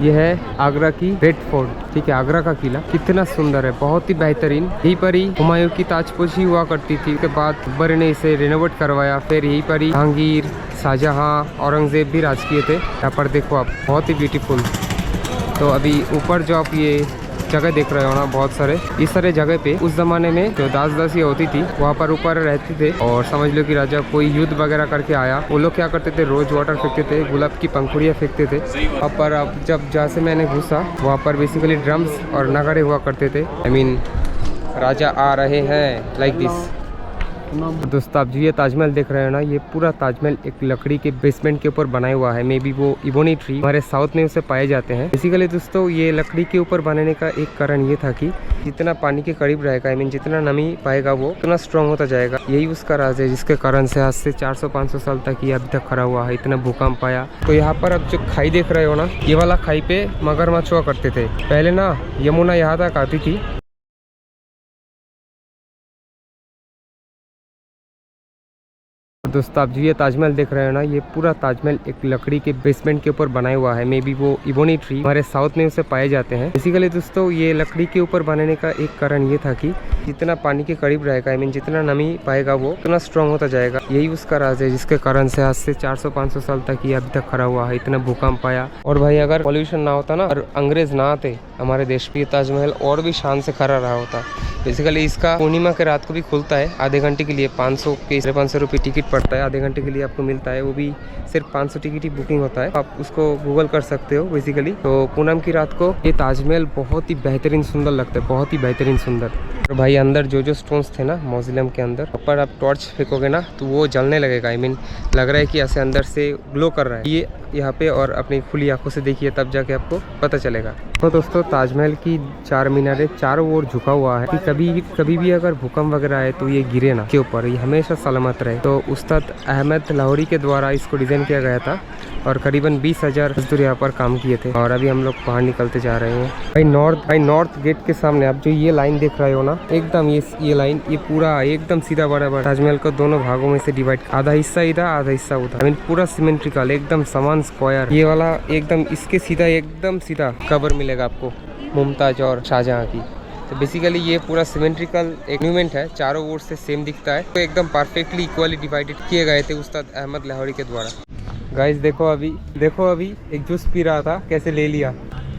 यह है आगरा की रेड फोर्ट। ठीक है, आगरा का किला कितना सुंदर है, बहुत ही बेहतरीन। यहीं पर ही हुमायूं की ताजपोशी हुआ करती थी। उसके बाद अकबर ने इसे रेनोवेट करवाया। फिर यहीं पर ही जहांगीर, शाहजहां, औरंगजेब भी राज किए थे। यहाँ पर देखो आप, बहुत ही ब्यूटीफुल। तो अभी ऊपर जो आप ये जगह देख रहे हो ना, बहुत सारे इस सारे जगह पे उस जमाने में जो दास दासी होती थी वहाँ पर ऊपर रहते थे। और समझ लो कि राजा कोई युद्ध वगैरह करके आया, वो लोग क्या करते थे, रोज वाटर फेंकते थे, गुलाब की पंखुड़ियाँ फेंकते थे वहाँ पर। अब जब जहाँ से मैंने घुसा वहाँ पर बेसिकली ड्रम्स और नगाड़े हुआ करते थे। आई मीन राजा आ रहे हैं, लाइक दिस। दोस्तों आप जो ये ताजमहल देख रहे हैं ना, ये पूरा ताजमहल एक लकड़ी के बेसमेंट के ऊपर बनाया हुआ है। मे बी वो इबोनी ट्री हमारे साउथ में उसे पाए जाते हैं। बेसिकली दोस्तों ये लकड़ी के ऊपर बनाने का एक कारण ये था कि जितना पानी के करीब रहेगा, आई मीन जितना नमी पाएगा वो उतना स्ट्रॉन्ग होता जाएगा। यही उसका राज है, जिसके कारण से आज से 400-500 साल तक ये अभी तक खड़ा हुआ है। इतना भूकंप आया। तो यहाँ पर अब जो खाई देख रहे हो ना, ये वाला खाई पे मगरमच्छ हुआ करते थे पहले ना। यमुना यहाँ तक आती थी। दोस्तों आप जो ये ताजमहल देख रहे हैं ना, ये पूरा ताजमहल एक लकड़ी के बेसमेंट के ऊपर बनाया हुआ है। मे बी वो इबोनी ट्री हमारे साउथ में उसे पाए जाते हैं। बेसिकली दोस्तों ये लकड़ी के ऊपर बनाने का एक कारण ये था कि जितना पानी के करीब रहेगा, आई मीन जितना नमी पाएगा वो उतना स्ट्रॉन्ग होता जाएगा। यही उसका राज है, जिसके कारण से आज से 400-500 साल तक ये अभी तक खड़ा हुआ है। इतना भूकंप आया। और भाई अगर पॉल्यूशन ना होता ना और अंग्रेज ना आते हमारे देश पे, ताजमहल और भी शान से खड़ा रहा होता। बेसिकली इसका पूर्णिमा के रात को भी खुलता है आधे घंटे के लिए। 500 रुपये टिकट पड़ता है, आधे घंटे के लिए आपको मिलता है। वो भी सिर्फ 500 टिकट ही बुकिंग होता है। आप उसको गूगल कर सकते हो बेसिकली। तो पूनम की रात को ये ताजमहल बहुत ही बेहतरीन सुंदर लगता है, बहुत ही बेहतरीन सुंदर। और भाई अंदर जो जो स्टोन्स थे ना मौजिलम के अंदर, ऊपर आप टॉर्च फेंकोगे ना तो वो जलने लगेगा। आई मीन लग रहा है कि ऐसे अंदर से ग्लो कर रहा है ये यहाँ पे। और अपनी खुली आंखों से देखिए तब जाके आपको पता चलेगा। तो दोस्तों ताजमहल की 4 मीनारें चारों ओर झुका हुआ है कि कभी भी अगर भूकंप वगैरह आए तो ये गिरे ना के ऊपर, ये हमेशा सलामत रहे। तो उस्ताद अहमद लाहौरी के द्वारा इसको डिजाइन किया गया था और करीबन 20,000 मजदूर यहाँ पर काम किए थे। और अभी हम लोग बाहर निकलते जा रहे हैं। भाई नॉर्थ गेट के सामने आप जो ये लाइन देख रहे हो ना, एकदम ये लाइन ये पूरा एकदम सीधा बराबर ताजमहल को दोनों भागों में से डिवाइड, आधा हिस्सा इधर आधा हिस्सा उधर। आई मीन पूरा सिमेट्रिकल, एकदम समान स्क्वायर। ये वाला एकदम इसके सीधा एकदम सीधा कवर मिलेगा आपको मुमताज और शाहजहां की। तो बेसिकली ये पूरा सिमेट्रिकल एक मूवमेंट है, चारों ओर से सेम दिखता है। तो एकदम परफेक्टली इक्वली डिवाइडेड किए गए थे उस्ताद अहमद लाहौरी के द्वारा। गाइस देखो अभी एक जूस पी रहा था, कैसे ले लिया,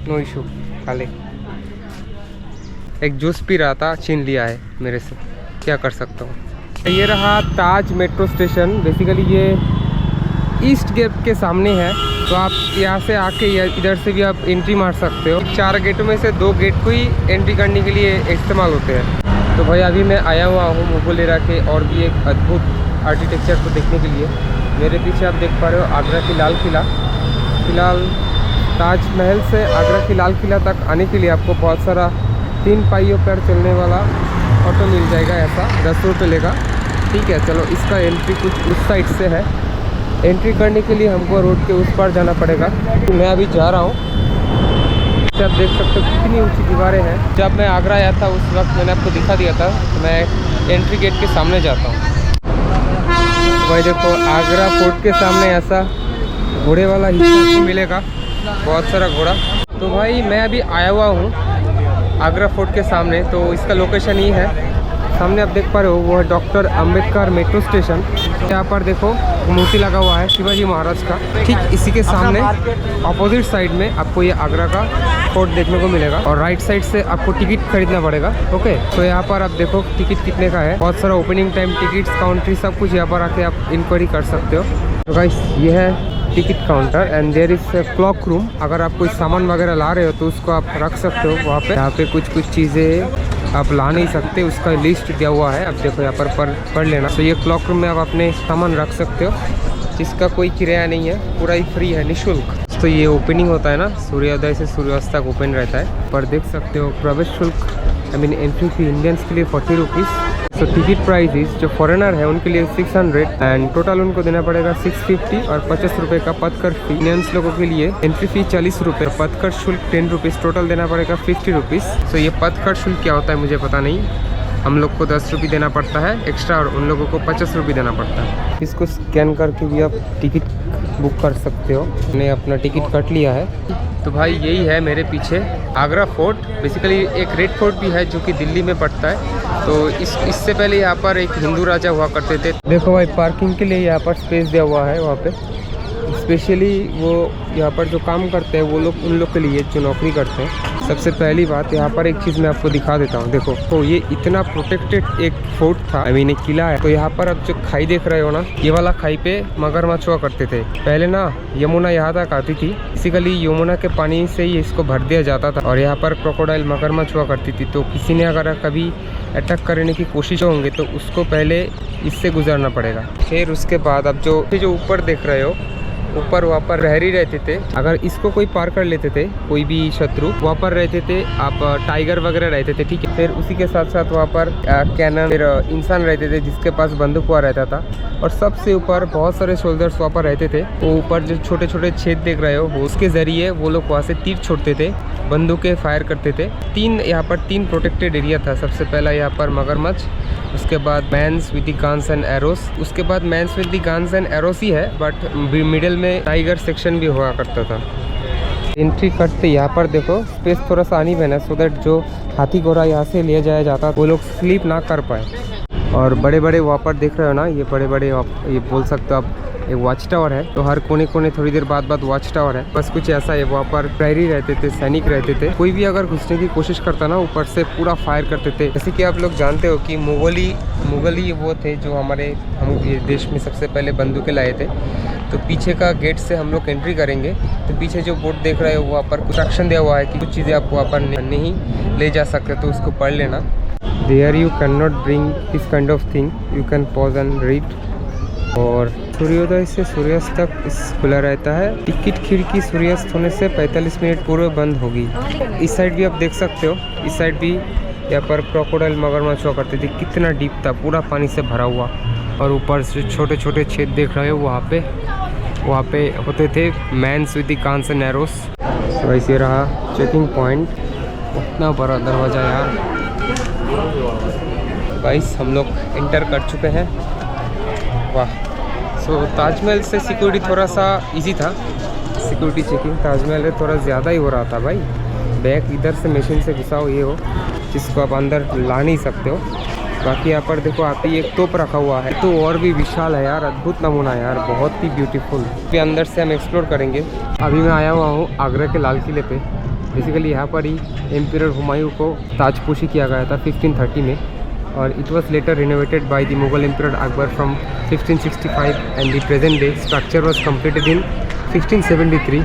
नो इशू, खा ले। एक जूस पी रहा था, छीन लिया है मेरे से, क्या कर सकता हूँ। ये रहा ताज मेट्रो स्टेशन। बेसिकली ये ईस्ट गेट के सामने है। तो आप यहाँ से आके इधर से भी आप एंट्री मार सकते हो। 4 गेटों में से 2 गेट को ही एंट्री करने के लिए इस्तेमाल होते हैं। तो भाई अभी मैं आया हुआ हूँ मुगलेरा के और भी एक अद्भुत आर्किटेक्चर को देखने के लिए। मेरे पीछे आप देख पा रहे हो आगरा की लाल किला। फिलहाल ताजमहल से आगरा की लाल किला तक आने के लिए आपको बहुत सारा 3 पहियों पर चलने वाला ऑटो मिल जाएगा। ऐसा 10 रुपये लेगा। ठीक है, चलो इसका एंट्री कुछ उस साइड से है। एंट्री करने के लिए हमको रोड के उस पार जाना पड़ेगा। तो मैं अभी जा रहा हूँ। आप देख सकते हो कितनी ऊंची दीवारें हैं। जब मैं आगरा आया था उस वक्त मैंने आपको दिखा दिया था। तो मैं एंट्री गेट के सामने जाता हूँ। भाई देखो आगरा फोर्ट के सामने ऐसा घोड़े वाला हिस्सा मिलेगा, बहुत सारा घोड़ा। तो भाई मैं अभी आया हुआ हूँ आगरा फोर्ट के सामने। तो इसका लोकेशन ये है, सामने आप देख पा रहे हो वो है डॉक्टर अंबेडकर मेट्रो स्टेशन। यहाँ पर देखो मूर्ति लगा हुआ है शिवाजी महाराज का। ठीक इसी के सामने अपोजिट साइड में आपको ये आगरा का फोर्ट देखने को मिलेगा। और राइट साइड से आपको टिकट खरीदना पड़ेगा। ओके, तो यहाँ पर आप देखो टिकट कितने का है। बहुत सारा ओपनिंग टाइम टिकट्स, काउंट्री सब कुछ यहाँ पर आके आप इंक्वायरी कर सकते हो। तो गाइस ये है ticket counter and there is cloakroom. अगर आप कोई सामान वगैरह ला रहे हो तो उसको आप रख सकते हो वहाँ पे। यहाँ पे कुछ चीज़ें आप ला नहीं सकते, उसका लिस्ट दिया हुआ है। आप देखो यहाँ पर पढ़ लेना। तो ये क्लॉक रूम में आप अपने सामान रख सकते हो, जिसका कोई किराया नहीं है, पूरा ही फ्री है, निःशुल्क। तो ये ओपनिंग होता है ना, सूर्योदय से सूर्यास्त तक ओपन रहता है। पर देख सकते हो प्रवेश शुल्क, I mean entry fee Indians के लिए 40 रुपीज़। तो टिकट प्राइस जो फॉरेनर है उनके लिए 600 एंड टोटल उनको देना पड़ेगा 650 और 50 रुपये का पथकर फी। इंडियंस लोगों के लिए एंट्री फी 40 रुपये, पथकर शुल्क 10 रुपीज़, टोटल देना पड़ेगा 50 रुपीज़। तो ये पथकर शुल्क क्या होता है मुझे पता नहीं। हम लोग को 10 रुपये देना पड़ता है एक्स्ट्रा और उन लोगों को 50 रुपये देना पड़ता है। इसको स्कैन करके भी आप टिकट बुक कर सकते हो। मैंने अपना टिकट कट लिया है। तो भाई यही है मेरे पीछे आगरा फोर्ट। बेसिकली एक रेड फोर्ट भी है जो कि दिल्ली में पड़ता है। तो इससे पहले यहाँ पर एक हिंदू राजा हुआ करते थे। देखो भाई पार्किंग के लिए यहाँ पर स्पेस दिया हुआ है वहाँ पे। स्पेशली वो यहाँ पर जो काम करते हैं वो लोग उन लोग के लिए जो नौकरी करते हैं। सबसे पहली बात यहाँ पर एक चीज़ मैं आपको दिखा देता हूँ। देखो तो ये इतना प्रोटेक्टेड एक फोर्ट था, आई मीन एक किला है। तो यहाँ पर अब जो खाई देख रहे हो ना, ये वाला खाई पे मगरमच्छ हुआ करते थे। पहले ना यमुना यहाँ तक आती थी। बेसिकली यमुना के पानी से ही इसको भर दिया जाता था और यहाँ पर क्रोकोडाइल मगरमच्छ हुआ करती थी। तो किसी ने अगर कभी अटैक करने की कोशिश होंगे तो उसको पहले इससे गुजरना पड़ेगा। फिर उसके बाद अब जो ऊपर देख रहे हो, ऊपर वहाँ पर प्रहरी रहते थे। अगर इसको कोई पार कर लेते थे, कोई भी शत्रु वहाँ पर रहते थे, आप टाइगर वगैरह रहते थे, ठीक है। फिर उसी के साथ साथ वहाँ पर कैनन, फिर इंसान रहते थे जिसके पास बंदूक हुआ रहता था। और सबसे ऊपर बहुत सारे सोल्जर्स वहाँ पर रहते थे। वो ऊपर जो छोटे छोटे छेद देख रहे हो, वो उसके ज़रिए वो लोग वहाँ से तीर छोड़ते थे, बंदूकें फायर करते थे। यहाँ पर तीन प्रोटेक्टेड एरिया था। सबसे पहला यहाँ पर मगरमच्छ, उसके बाद men's with the guns and arrows, उसके बाद men's with the guns and arrows ही है, बट मिडिल में टाइगर सेक्शन भी हुआ करता था। एंट्री करते यहाँ पर देखो स्पेस थोड़ा सा आनी बना, सो दैट जो हाथी घोड़ा यहाँ से ले जाया जाता वो लोग स्लीप ना कर पाए। और बड़े बड़े वहाँ पर देख रहे हो ना, ये बड़े बड़े ये बोल सकते हो आप एक वॉच टावर है। तो हर कोने कोने थोड़ी देर बाद वॉच टावर है। बस कुछ ऐसा है। वहाँ पर प्रहरी रहते थे, सैनिक रहते थे। कोई भी अगर घुसने की कोशिश करता ना, ऊपर से पूरा फायर करते थे। जैसे कि आप लोग जानते हो कि मुगली वो थे जो हम ये देश में सबसे पहले बंदूकें लाए थे। तो पीछे का गेट से हम लोग एंट्री करेंगे। तो पीछे जो बोर्ड देख रहे हो वहाँ पर कुछ एक्शन दिया हुआ है कि कुछ चीज़ें आप वहाँ पर नहीं ले जा सकते, तो उसको पढ़ लेना। There you can not bring this kind of thing, you can pause and read. और सूर्योदय से सूर्यास्त तक इस खुला रहता है। टिकट खिड़की सूर्यास्त होने से 45 मिनट पूर्व बंद होगी। इस साइड भी आप देख सकते हो, इस साइड भी यहाँ पर क्रोकोडाइल मगरमच्छ हुआ करते थे। कितना डीप था, पूरा पानी से भरा हुआ। और ऊपर से छोटे छोटे छेद देख रहे हो, वहाँ पे होते थे mens with the guns and arrows. तो ऐसे रहा चेकिंग पॉइंट। इतना बड़ा दरवाज़ा यार। गाइस हम लोग इंटर कर चुके हैं। वाह। सो ताजमहल से सिक्योरिटी थोड़ा सा इजी था। सिक्योरिटी चेकिंग ताजमहल में थोड़ा ज़्यादा ही हो रहा था भाई। बैग इधर से मशीन से घुसाओ, ये हो जिसको आप अंदर ला नहीं सकते हो। बाकी यहाँ पर देखो आते ही एक तोप रखा हुआ है, तो और भी विशाल है यार। अद्भुत नमूना है यार, बहुत ही ब्यूटीफुल। फिर अंदर से हम एक्सप्लोर करेंगे। अभी मैं आया हुआ हूँ आगरा के लाल किले पे। बेसिकली यहाँ पर ही एम्परर हुमायूं को ताजपोशी किया गया था 1530 में। और it was later renovated by the Mughal Emperor Akbar from 1565 and the present day structure was completed in 1673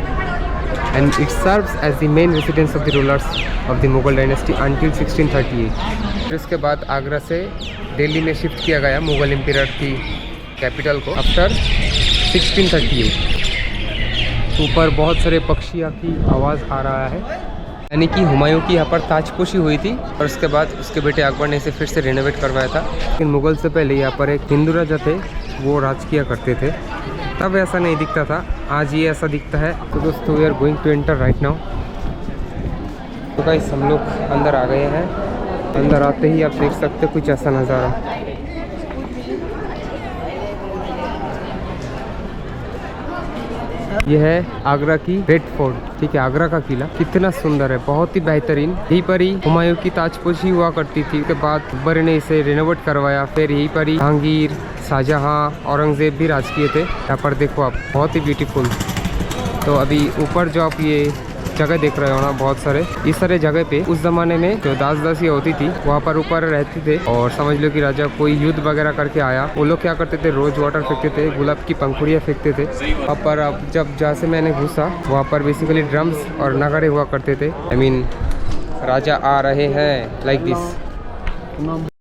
and it serves as the main residence of the rulers of the Mughal dynasty until 1638. फिर उसके बाद आगरा से दिल्ली में shift किया गया Mughal emperor की capital को after 1638। ऊपर बहुत सारे पक्षियों की आवाज़ आ रहा है, यानी कि हुमायूं की यहाँ पर ताजपोशी हुई थी और उसके बाद उसके बेटे अकबर ने इसे फिर से रेनोवेट करवाया था। लेकिन मुग़ल से पहले यहाँ पर एक हिंदू राजा थे, वो राज किया करते थे। तब ऐसा नहीं दिखता था, आज ये ऐसा दिखता है। तो दोस्तों we are going to enter right now. तो गाइस हम लोग अंदर आ गए हैं। अंदर आते ही आप देख सकते हो कुछ ऐसा नज़ारा। यह है आगरा की रेड फोर्ट, ठीक है, आगरा का किला। कितना सुंदर है, बहुत ही बेहतरीन। यहीं पर ही हुमायूं की ताजपोशी हुआ करती थी। उसके बाद अकबर ने इसे रेनोवेट करवाया। फिर यहीं पर ही जहांगीर, शाहजहां, औरंगजेब भी राज किए थे। यहाँ पर देखो आप, बहुत ही ब्यूटीफुल। तो अभी ऊपर जो आप ये जगह देख रहे हो ना, बहुत सारे इस सारे जगह पे उस जमाने में जो दास दासी होती थी वहाँ पर ऊपर रहते थे। और समझ लो कि राजा कोई युद्ध वगैरह करके आया, वो लोग क्या करते थे, रोज वाटर फेंकते थे, गुलाब की पंखुड़ियाँ फेंकते थे वहाँ पर। अब जब जहाँ से मैंने घुसा वहाँ पर बेसिकली ड्रम्स और नगाड़े हुआ करते थे। आई मीन राजा आ रहे हैं, लाइक दिस।